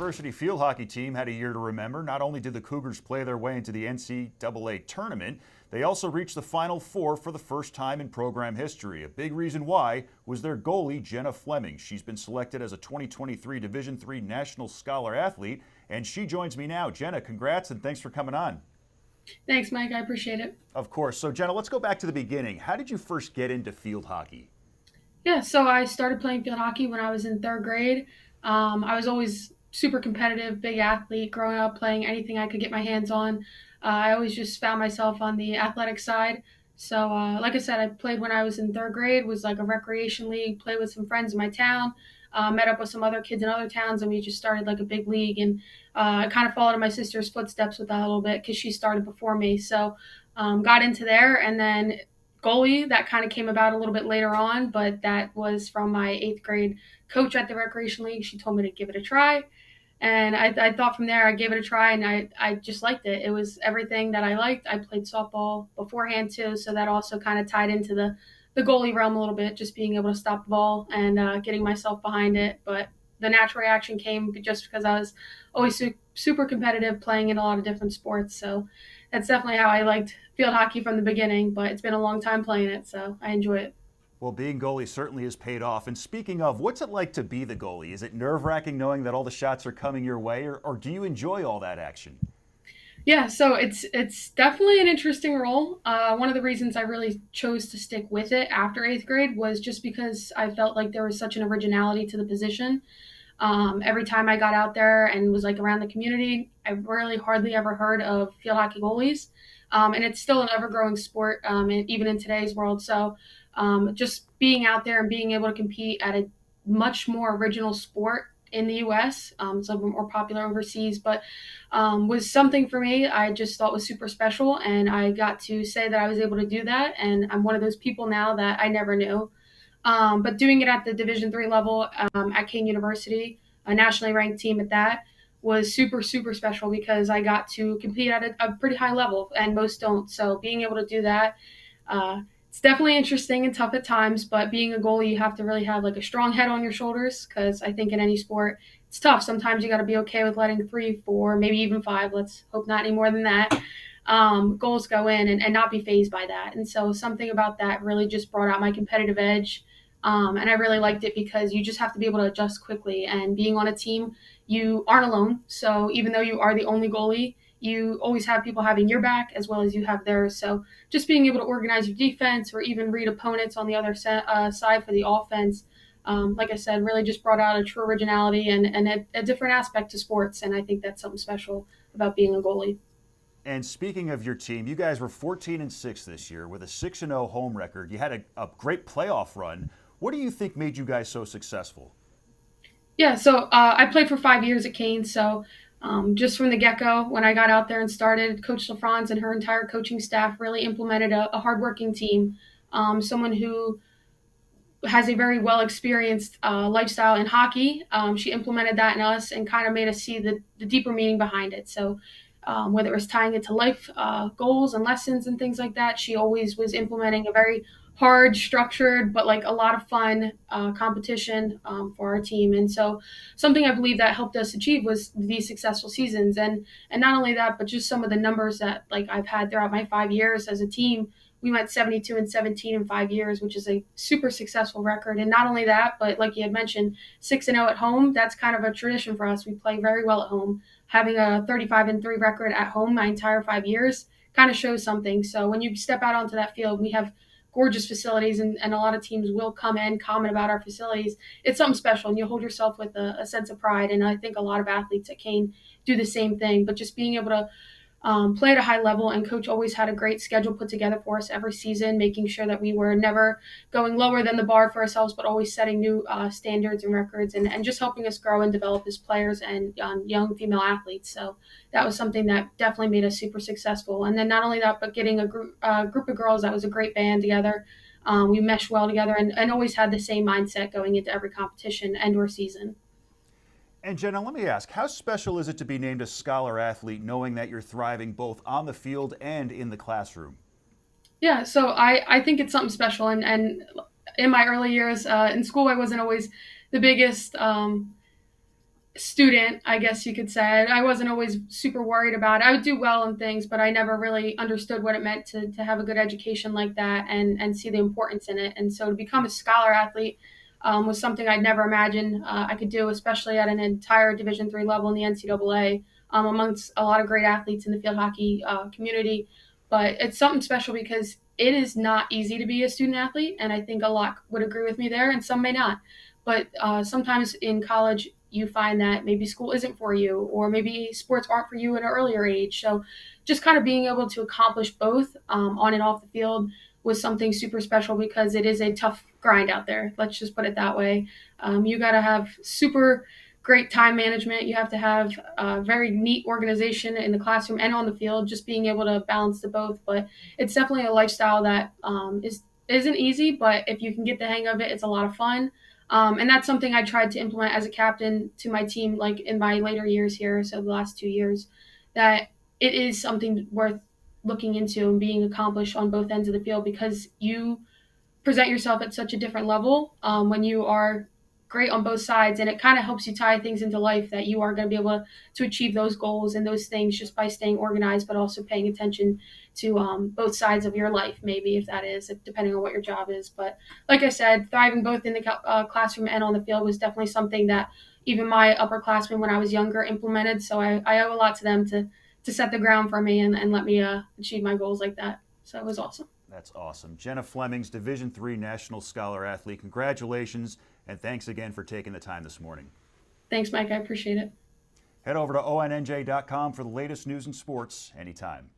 University field hockey team had a year to remember. Not only did the Cougars play their way into the NCAA tournament, they also reached the Final Four for the first time in program history. A big reason why was their goalie, Jenna Flemings. She's been selected as a 2023 Division III National Scholar Athlete, and she joins me now. Jenna, congrats and thanks for coming on. Thanks, Mike. I appreciate it. Of course. So, Jenna, let's go back to the beginning. How did you first get into field hockey? Yeah, so I started playing field hockey when I was in third grade. I was always super competitive, big athlete growing up, playing anything I could get my hands on. I always just found myself on the athletic side. So, like I said, I played when I was in third grade, was like a recreation league, played with some friends in my town, met up with some other kids in other towns, and we just started like a big league. And I kind of followed in my sister's footsteps with that a little bit because she started before me. So, got into there, and then goalie that kind of came about a little bit later on, but that was from my eighth grade coach at the recreation league. She told me to give it a try, and I thought from there I gave it a try, and I just liked it. It was everything that I liked. I played softball beforehand too, so that also kind of tied into the goalie realm a little bit, just being able to stop the ball and getting myself behind it. But the natural reaction came just because I was always super competitive, playing in a lot of different sports. So that's definitely how I liked field hockey from the beginning. But it's been a long time playing it, so I enjoy it. Well, being goalie certainly has paid off. And speaking of, what's it like to be the goalie? Is it nerve-wracking knowing that all the shots are coming your way, or do you enjoy all that action? Yeah, so it's definitely an interesting role. One of the reasons I really chose to stick with it after eighth grade was just because I felt like there was such an originality to the position. Every time I got out there and was like around the community, I really hardly ever heard of field hockey goalies. And it's still an ever growing sport, even in today's world. So just being out there and being able to compete at a much more original sport in the US, it's a little bit more popular overseas, but was something for me I just thought was super special. And I got to say that I was able to do that. And I'm one of those people now that I never knew. But doing it at the Division III level at Kean University, a nationally ranked team at that, was super special because I got to compete at a pretty high level, and most don't. So being able to do that, it's definitely interesting and tough at times. But being a goalie, you have to really have like a strong head on your shoulders because I think in any sport it's tough. Sometimes you got to be okay with letting three, four, maybe even five. Let's hope not any more than that. Goals go in and not be phased by that. And so something about that really just brought out my competitive edge. And I really liked it because you just have to be able to adjust quickly. And being on a team, you aren't alone. So even though you are the only goalie, you always have people having your back as well as you have theirs. So just being able to organize your defense or even read opponents on the other side for the offense, like I said, really just brought out a true originality and a different aspect to sports. And I think that's something special about being a goalie. And speaking of your team, you guys were 14-6 this year with a 6-0 home record. You had a great playoff run. What do you think made you guys so successful? Yeah, so I played for 5 years at Kean. So just from the get go, when I got out there and started, Coach LaFrance and her entire coaching staff really implemented a hardworking team, someone who has a very well experienced lifestyle in hockey. She implemented that in us and kind of made us see the deeper meaning behind it. So whether it was tying it to life goals and lessons and things like that, she always was implementing a very hard, structured, but like a lot of fun competition for our team. And so something I believe that helped us achieve was these successful seasons. And not only that, but just some of the numbers that like I've had throughout my 5 years as a team. We went 72-17 in 5 years, which is a super successful record. And not only that, but like you had mentioned, 6-0 at home. That's kind of a tradition for us. We play very well at home. Having a 35-3 record at home my entire 5 years kind of shows something. So when you step out onto that field, we have gorgeous facilities, and a lot of teams will come and comment about our facilities. It's something special, and you hold yourself with a sense of pride. And I think a lot of athletes at Kean do the same thing. But just being able to play at a high level, and coach always had a great schedule put together for us every season, making sure that we were never going lower than the bar for ourselves, but always setting new standards and records, and just helping us grow and develop as players and young female athletes. So that was something that definitely made us super successful. And then not only that, but getting a group of girls that was a great band together. We meshed well together and always had the same mindset going into every competition and or season. And Jenna, let me ask, how special is it to be named a scholar athlete knowing that you're thriving both on the field and in the classroom? Yeah, so I think it's something special. And in my early years in school, I wasn't always the biggest student, I guess you could say. I wasn't always super worried about it. I would do well in things, but I never really understood what it meant to have a good education like that and see the importance in it. And so to become a scholar athlete was something I'd never imagined I could do, especially at an entire Division III level in the NCAA, amongst a lot of great athletes in the field hockey community. But it's something special because it is not easy to be a student athlete, and I think a lot would agree with me there, and some may not. But sometimes in college, you find that maybe school isn't for you, or maybe sports aren't for you at an earlier age. So, just kind of being able to accomplish both on and off the field was something super special because it is a tough grind out there. Let's just put it that way. You got to have super great time management. You have to have a very neat organization in the classroom and on the field, just being able to balance the both. But it's definitely a lifestyle that isn't easy, but if you can get the hang of it, it's a lot of fun. And that's something I tried to implement as a captain to my team, like in my later years here, so the last 2 years, that it is something worth looking into and being accomplished on both ends of the field because you present yourself at such a different level when you are great on both sides, and it kind of helps you tie things into life that you are going to be able to achieve those goals and those things just by staying organized, but also paying attention to both sides of your life, maybe if that is, depending on what your job is. But like I said, thriving both in the classroom and on the field was definitely something that even my upperclassmen when I was younger implemented. So I owe a lot to them to set the ground for me and let me achieve my goals like that. So it was awesome. That's awesome. Jenna Flemings, Division III National Scholar Athlete. Congratulations, and thanks again for taking the time this morning. Thanks, Mike. I appreciate it. Head over to ONNJ.com for the latest news and sports anytime.